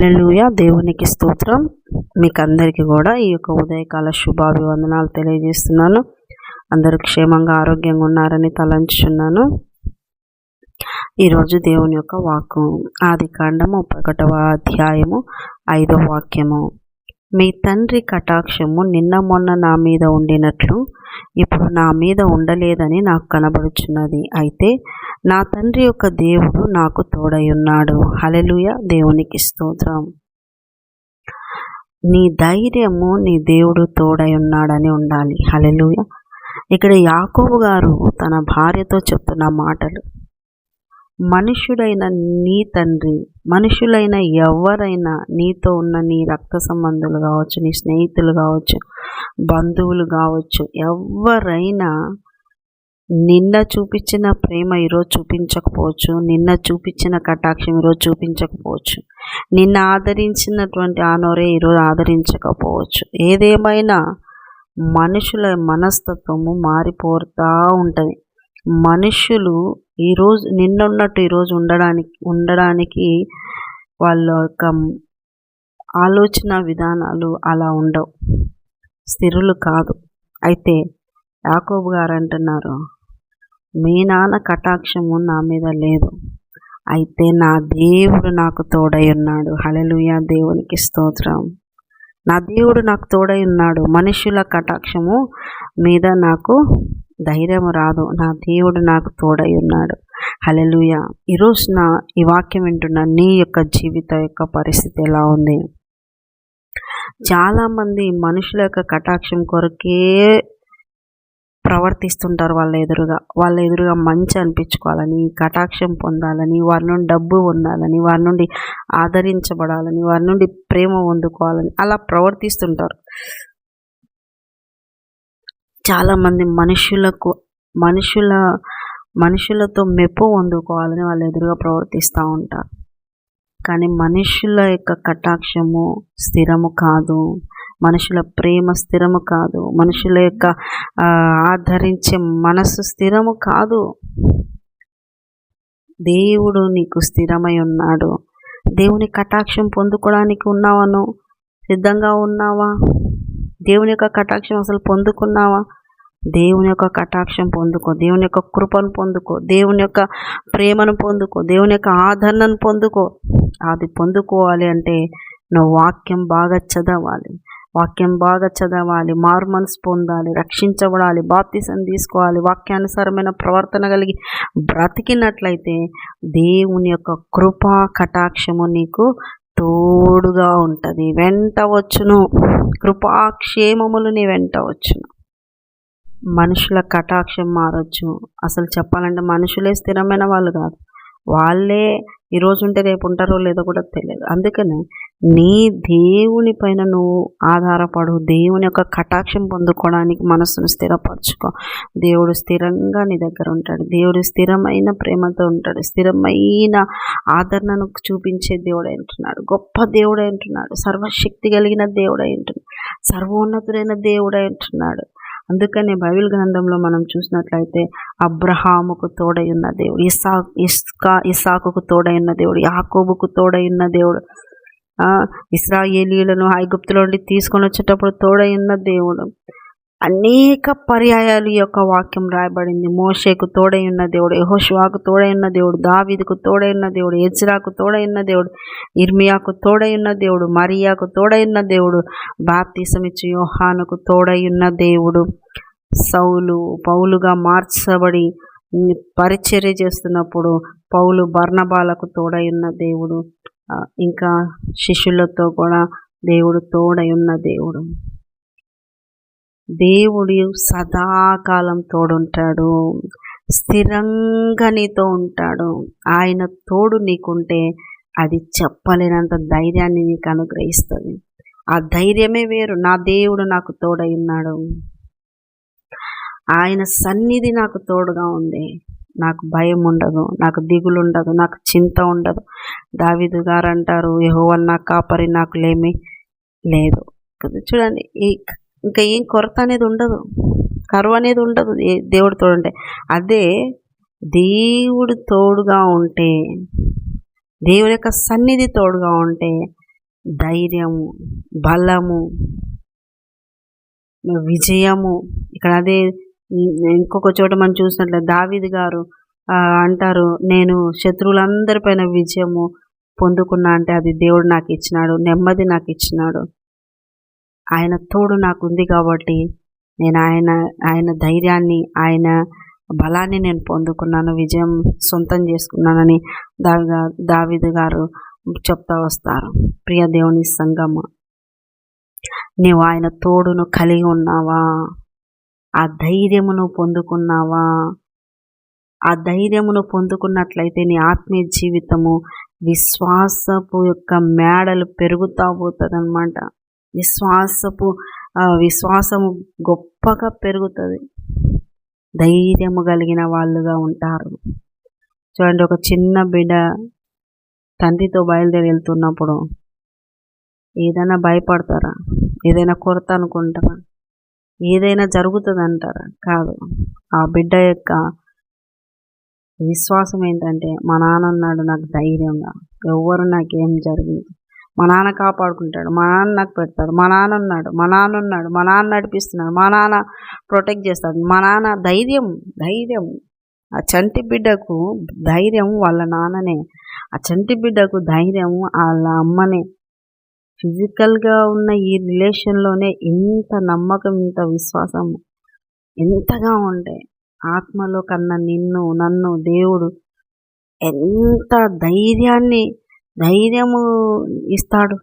హల్లెలూయా. దేవునికి స్తోత్రం. మీకు అందరికీ కూడా ఈ యొక్క ఉదయకాల శుభాభివందనాలు తెలియజేస్తున్నాను. అందరూ క్షేమంగా ఆరోగ్యంగా ఉన్నారని తలంచుచున్నాను. ఈరోజు దేవుని యొక్క వాక్కు ఆదికాండము 31వ అధ్యాయము 5వ వాక్యము. మీ తండ్రి కటాక్షము నిన్న మొన్న నా మీద ఉండినట్లు ఇప్పుడు నా మీద ఉండలేదని నాకు కనబడుచున్నది. అయితే నా తండ్రి యొక్క దేవుడు నాకు తోడై ఉన్నాడు. హల్లెలూయా. దేవునికి స్తోత్రం. నీ ధైర్యము నీ దేవుడు తోడై ఉన్నాడని ఉండాలి. హల్లెలూయా. ఇక్కడ యాకోబు గారు తన భార్యతో చెప్తున్న మాటలు, మనుష్యుడైన నీ తండ్రి, మనుషులైన ఎవరైనా నీతో ఉన్న నీ రక్త సంబంధులు కావచ్చు, నీ స్నేహితులు కావచ్చు, బంధువులు కావచ్చు, ఎవరైనా నిన్న చూపించిన ప్రేమ ఈరోజు చూపించకపోవచ్చు, నిన్న చూపించిన కటాక్షం ఈరోజు చూపించకపోవచ్చు, నిన్న ఆదరించినటువంటి ఆనోరే ఈరోజు ఆదరించకపోవచ్చు. ఏదేమైనా మనుషుల మనస్తత్వము మారిపోతూ ఉంటుంది. మనుషులు ఈరోజు నిన్నున్నట్టు ఈరోజు ఉండడానికి వాళ్ళ యొక్క ఆలోచన విధానాలు అలా ఉండవు, స్థిరులు కాదు. అయితే యాకోబు గారు అంటున్నారు, మీ నాన్న కటాక్షము నా మీద లేదు, అయితే నా దేవుడు నాకు తోడై ఉన్నాడు. హల్లెలూయా. దేవునికి స్తోత్రం. నా దేవుడు నాకు తోడై ఉన్నాడు. మనుషుల కటాక్షము మీద నాకు ధైర్యం రాదు, నా దేవుడు నాకు తోడై ఉన్నాడు. హల్లెలూయా. ఈరోజు ఈ వాక్యం వింటున్న నీ యొక్క జీవిత యొక్క పరిస్థితి ఎలా ఉంది? చాలామంది మనుషుల యొక్క కటాక్షం కొరకే ప్రవర్తిస్తుంటారు. వాళ్ళ ఎదురుగా మంచి అనిపించుకోవాలని, కటాక్షం పొందాలని, వారి నుండి డబ్బు పొందాలని, వారి నుండి ఆదరించబడాలని, వారి నుండి ప్రేమ పొందుకోవాలని అలా ప్రవర్తిస్తుంటారు. చాలామంది మనుషులతో మెప్పు పొందుకోవాలని వాళ్ళ ఎదురుగా ప్రవర్తిస్తూ ఉంటారు. కానీ మనుషుల యొక్క కటాక్షము స్థిరము కాదు, మనుషుల ప్రేమ స్థిరము కాదు, మనుషుల యొక్క ఆదరించే మనసు స్థిరము కాదు. దేవుడు నీకు స్థిరమై ఉన్నాడు. దేవుని కటాక్షం పొందుకోవడానికి ఉన్నావను సిద్ధంగా ఉన్నావా? దేవుని యొక్క కటాక్షం అసలు పొందుకున్నావా? దేవుని యొక్క కటాక్షం పొందుకో, దేవుని యొక్క కృపను పొందుకో, దేవుని యొక్క ప్రేమను పొందుకో, దేవుని యొక్క ఆదరణను పొందుకో. అది పొందుకోవాలి అంటే నువ్వు వాక్యం బాగా చదవాలి, మారు మనసు పొందాలి, రక్షించబడాలి, బాప్తిసం తీసుకోవాలి, వాక్యానుసారమైన ప్రవర్తన కలిగి బ్రతికినట్లయితే దేవుని యొక్క కృపా కటాక్షము నీకు తోడుగా ఉంటుంది, వెంట వచ్చును. కృపాక్షేమములు నీ వెంట వచ్చును. మనుషుల కటాక్షం మారచ్చు. అసలు చెప్పాలంటే మనుషులే స్థిరమైన వాళ్ళు కాదు, వాళ్ళే ఈరోజు ఉంటే రేపు ఉంటారో లేదో కూడా తెలియదు. అందుకనే నీ దేవుని పైన నువ్వు ఆధారపడు, దేవుని యొక్క కటాక్షం పొందుకోవడానికి మనసును స్థిరపరచుకో. దేవుడు స్థిరంగా నీ దగ్గర ఉంటాడు. దేవుడు స్థిరమైన ప్రేమతో ఉంటాడు, స్థిరమైన ఆదరణను చూపించే దేవుడై ఉంటున్నాడు, గొప్ప దేవుడై ఉంటున్నాడు, సర్వశక్తి కలిగిన దేవుడై ఉంటున్నాడు, సర్వోన్నతుడైన దేవుడై ఉంటున్నాడు. అందుకనే బైబిల్ గ్రంథంలో మనం చూసినట్లయితే అబ్రహాముకు తోడై ఉన్న దేవుడు, ఇస్సాకుకు తోడై ఉన్న దేవుడు, యాకోబుకు తోడై ఉన్న దేవుడు, ఇశ్రాయేలీయులను ఐగుప్తులో నుండి తీసుకొని వచ్చేటప్పుడు తోడై ఉన్న దేవుడు. అనేక పర్యాయాలు ఈ యొక్క వాక్యం రాయబడింది. మోషేకు తోడై ఉన్న దేవుడు, యెహోషువకు తోడై ఉన్న దేవుడు, దావీదుకు తోడై ఉన్న దేవుడు, ఎజ్రాకు తోడై ఉన్న దేవుడు, ఇర్మియాకు తోడై ఉన్న దేవుడు, మరియాకు తోడై ఉన్న దేవుడు, బాప్తిసం ఇచ్చి యోహానుకు తోడై ఉన్న దేవుడు, పౌలుగా మార్చబడి పరిచర్య చేస్తున్నప్పుడు పౌలు బర్నబాలకు తోడై ఉన్న దేవుడు, ఇంకా శిష్యులతో కూడా దేవుడు తోడై ఉన్న దేవుడు. దేవుడు సదాకాలం తోడుంటాడు, స్థిరంగా నీతో ఉంటాడు. ఆయన తోడు నీకుంటే అది చెప్పలేనంత ధైర్యాన్ని నీకు అనుగ్రహిస్తుంది. ఆ ధైర్యమే వేరు. నా దేవుడు నాకు తోడై ఉన్నాడు, ఆయన సన్నిధి నాకు తోడుగా ఉంది, నాకు భయం ఉండదు, నాకు దిగులు ఉండదు, నాకు చింత ఉండదు. దావీదు గారు అంటారు, యెహోవా నా కాపరి, నాకు లేమి లేదు. చూడండి, ఇంకా ఏం కొరత అనేది ఉండదు, కరువు అనేది ఉండదు దేవుడు తోడుంటే. అదే దేవుడు తోడుగా ఉంటే, దేవుని యొక్క సన్నిధి తోడుగా ఉంటే ధైర్యము, బలము, విజయము. ఇక్కడ అదే ఇంకొక చోట మనం చూసినట్లయితే దావీదు గారు అంటారు, నేను శత్రువులందరిపైన విజయము పొందుకున్నా అంటే అది దేవుడు నాకు ఇచ్చినాడు, నెమ్మది నాకు ఇచ్చినాడు, ఆయన తోడు నాకు ఉంది కాబట్టి నేను ఆయన ధైర్యాన్ని, ఆయన బలాన్ని నేను పొందుకున్నాను, విజయం సొంతం చేసుకున్నానని దావీదు గారు చెప్తా వస్తారు. ప్రియ దేవుని సంగమ, నీవు ఆయన తోడును కలిగి ఉన్నావా? ఆ ధైర్యమును పొందుకున్నావా? ఆ ధైర్యమును పొందుకున్నట్లయితే నీ ఆత్మీయ జీవితము విశ్వాసపు యొక్క మేడలు పెరుగుతా పోతుంది అన్నమాట. విశ్వాసము గొప్పగా పెరుగుతుంది. ధైర్యము కలిగిన వాళ్ళుగా ఉంటారు. చూడండి, ఒక చిన్న బిడ్డ తండ్రితో బయలుదేరి వెళ్తున్నప్పుడు ఏదైనా భయపడతారా? ఏదైనా కొరత అనుకుంటారా? ఏదైనా జరుగుతుంది అంటారా? కాదు. ఆ బిడ్డ యొక్క విశ్వాసం ఏంటంటే, మా నాన్న ఉన్నాడు నాకు ధైర్యంగా, ఎవ్వరు నాకేం జరిగింది, మా నాన్న కాపాడుకుంటాడు, మా నాన్న నాకు పెడతాడు, మా నాన్న ఉన్నాడు, మా నాన్న నడిపిస్తున్నాడు, మా నాన్న ప్రొటెక్ట్ చేస్తాడు, మా నాన్న ధైర్యం. ఆ చంటి బిడ్డకు ధైర్యం వాళ్ళ నాన్ననే. ఆ చంటి బిడ్డకు ధైర్యం వాళ్ళ అమ్మనే. ఫిజికల్గా ఉన్న ఈ రిలేషన్లోనే ఇంత నమ్మకం, ఇంత విశ్వాసం ఎంతగా ఉంటే, ఆత్మలో కన్నా నన్ను దేవుడు ఎంత ధైర్యము ఇస్తాడు.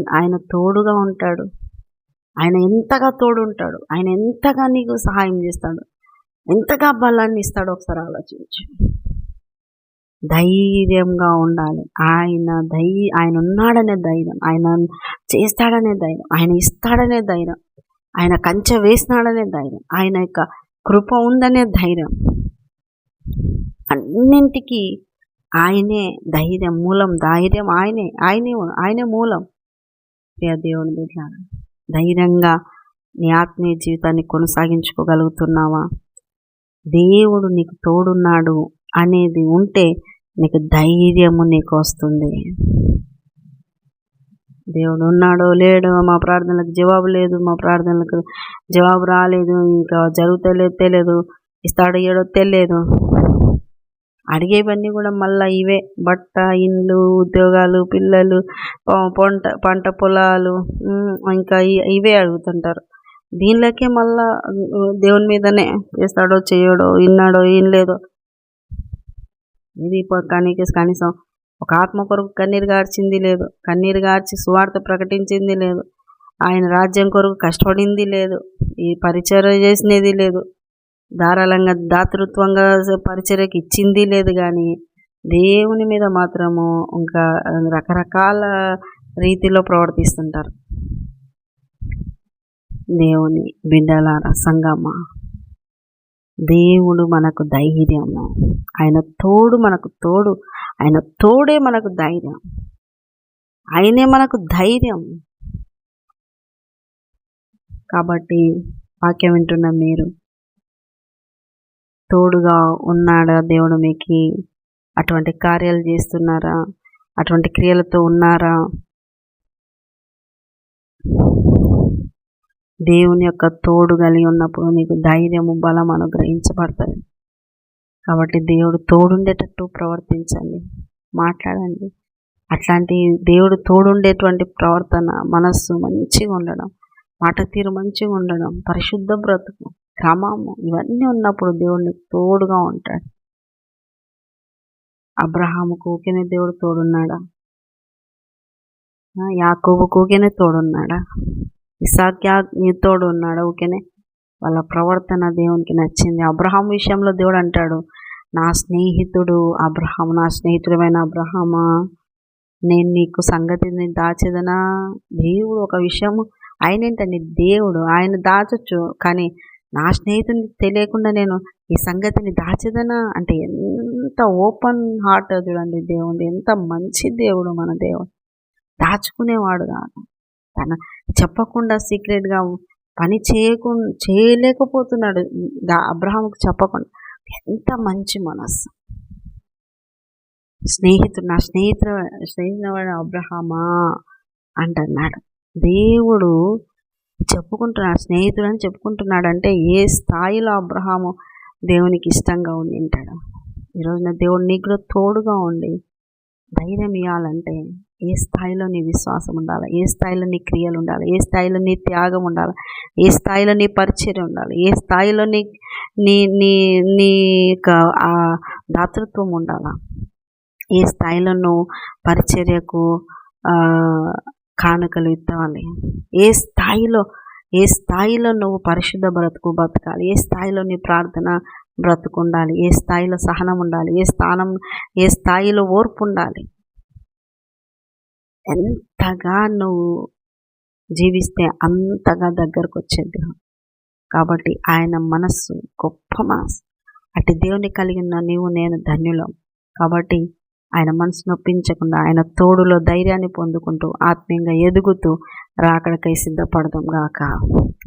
ఆయన తోడుగా ఉంటాడు. ఆయన ఎంతగా తోడుంటాడు, ఆయన ఎంతగా నీకు సహాయం చేస్తాడు, ఎంతగా బలాన్ని ఇస్తాడు. ఒకసారి ఆలోచించు. ధైర్యంగా ఉండాలి. ఆయన ఉన్నాడనే ధైర్యం, ఆయన చేస్తాడనే ధైర్యం, ఆయన ఇస్తాడనే ధైర్యం, ఆయన కంచె వేసినాడనే ధైర్యం, ఆయన యొక్క కృప ఉందనే ధైర్యం. అన్నింటికీ ఆయనే ధైర్యం మూలం. ధైర్యం ఆయనే మూలం. దేవుని బిడ్డ, ధైర్యంగా నీ ఆత్మీయ జీవితాన్ని కొనసాగించుకోగలుగుతున్నావా? దేవుడు నీకు తోడున్నాడు అనేది ఉంటే నీకు ధైర్యము నీకు వస్తుంది. దేవుడు ఉన్నాడో లేడో, మా ప్రార్థనలకు జవాబు లేదు, మా ప్రార్థనలకు జవాబు రాలేదు, ఇంకా జరుగుతలేదు, తెలియదు, ఇస్తాడో ఏడో తెలియదు, అడిగేవన్నీ కూడా మళ్ళీ ఇవే: బట్ట, ఇండ్లు, ఉద్యోగాలు, పిల్లలు, పంట పొలాలు, ఇంకా ఇవే అడుగుతుంటారు. దీనిలోకే మళ్ళా దేవుని మీదనే చేస్తాడో చేయడో, విన్నాడో ఏం లేదో. ఇది కనీసం ఒక ఆత్మ కొరకు కన్నీరు గార్చింది లేదు, కన్నీరు గార్చి సువార్త ప్రకటించింది లేదు, ఆయన రాజ్యం కొరకు కష్టపడింది లేదు, ఈ పరిచర్య చేసినది లేదు, ధారాళంగా దాతృత్వంగా పరిచర్యకి ఇచ్చింది లేదు. కానీ దేవుని మీద మాత్రము ఇంకా రకరకాల రీతిలో ప్రవర్తిస్తుంటారు. దేవుని బిడ్డలారా, సంగమా, దేవుడు మనకు ధైర్యము, ఆయన తోడు మనకు తోడు, ఆయన తోడే మనకు ధైర్యం, ఆయనే మనకు ధైర్యం. కాబట్టి వాక్యం వింటున్న మీరు, తోడుగా ఉన్నాడా దేవుడు? మీకు అటువంటి కార్యాలు చేస్తున్నారా? అటువంటి క్రియలతో ఉన్నారా? దేవుని యొక్క తోడు కలిగి ఉన్నప్పుడు నీకు ధైర్యము, బలం అనుగ్రహించబడుతుంది. కాబట్టి దేవుడు తోడుండేటట్టు ప్రవర్తించండి, మాట్లాడండి. అట్లాంటి దేవుడు తోడుండేటువంటి ప్రవర్తన, మనస్సు మంచిగా ఉండడం, మాట తీరు మంచిగా ఉండడం, పరిశుద్ధ బ్రతుకు, క్రమము, ఇవన్నీ ఉన్నప్పుడు దేవుడిని తోడుగా ఉంటాడు. అబ్రహాముకు ఊకేనే దేవుడు తోడున్నాడా? యాకోబుకు ఊకేనే తోడున్నాడా? ఇస్సాకు తోడు ఉన్నాడా? ఊకేనే? వాళ్ళ ప్రవర్తన దేవునికి నచ్చింది. అబ్రహాం విషయంలో దేవుడు అంటాడు, నా స్నేహితుడు అబ్రహాము, నా స్నేహితుడమైన అబ్రహామా, నేను నీకు సంగతిని దాచేదనా? దేవుడు ఒక విషయము, ఆయన ఏంటండి దేవుడు, ఆయన దాచొచ్చు, కానీ నా స్నేహితునికి తెలియకుండా నేను ఈ సంగతిని దాచేదనా అంటే ఎంత ఓపెన్ హార్ట్ చూడండి దేవుడు, ఎంత మంచి దేవుడు మన దేవుడు. దాచుకునేవాడు కాదు, తన చెప్పకుండా సీక్రెట్గా పని చేయలేకపోతున్నాడు అబ్రహాముకు చెప్పకుండా. ఎంత మంచి మనస్సు! నా స్నేహితుడు అబ్రహామా అంటున్నాడు. దేవుడు చెప్పుకుంటున్నాడు, స్నేహితుడు అని చెప్పుకుంటున్నాడు. అంటే ఏ స్థాయిలో అబ్రహాము దేవునికి ఇష్టంగా ఉండి ఉంటాడు. ఈరోజున దేవుడు నీకు కూడా తోడుగా ఉండి ధైర్యం ఇవ్వాలంటే ఏ స్థాయిలో నీ విశ్వాసం ఉండాలి, ఏ స్థాయిలో నీ క్రియలు ఉండాలి, ఏ స్థాయిలో నీ త్యాగం ఉండాలి, ఏ స్థాయిలో నీ పరిచర్య ఉండాలి, ఏ స్థాయిలో నీ నీ నీ నీ ఆ దాతృత్వం ఉండాలా, ఏ స్థాయిలో నువ్వు పరిచర్యకు కానుకలు ఇవ్వాలి, ఏ స్థాయిలో నువ్వు పరిశుద్ధ బతకాలి, ఏ స్థాయిలో నీ ప్రార్థన బ్రతుకు ఉండాలి, ఏ స్థాయిలో సహనం ఉండాలి, ఏ స్థాయిలో ఓర్పు ఉండాలి. ఎంతగా నువ్వు జీవిస్తే అంతగా దగ్గరకు వచ్చేది. కాబట్టి ఆయన మనస్సు గొప్ప మనస్సు. అటు దేవుని కలిగిన నీవు నేను ధన్యులం. కాబట్టి ఆయన మనసు నొప్పించకుండా ఆయన తోడులో ధైర్యాన్ని పొందుకుంటూ ఆత్మీయంగా ఎదుగుతూ రాకడకై సిద్ధపడదాం గాక.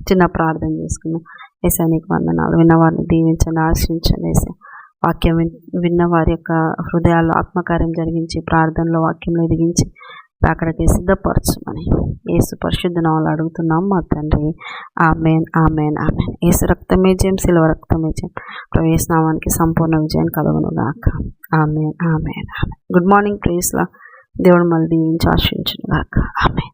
చిన్న ప్రార్థన చేసుకున్నాం. యేసయ్యా నీకు వందనాలు. విన్నవారిని దీవించండి, ఆశీర్వదించండి. యేసయ్యా వాక్యం విన్న వారి యొక్క హృదయాల్లో ఆత్మకార్యం జరిగించి ప్రార్థనలో వాక్యంలో ఎదిగించి రాకడకై సిద్ధపరచమని యేసు పరిశుద్ధ నామములో అడుగుతున్నాం మా తండ్రి. ఆమేన్, ఆమేన్, ఆమేన్. యేసు రక్తమే జయం, శిలువ రక్తమే జయం. ప్రభు యేసు నామానికి సంపూర్ణ విజయం కలుగును గాక. ఆమేన్, ఆమేన్, ఆమేన్. గుడ్ మార్నింగ్ ప్రేస్లా. దేవుడు మళ్ళీ దీవించి ఆశీర్వదించును గాక. ఆమేన్.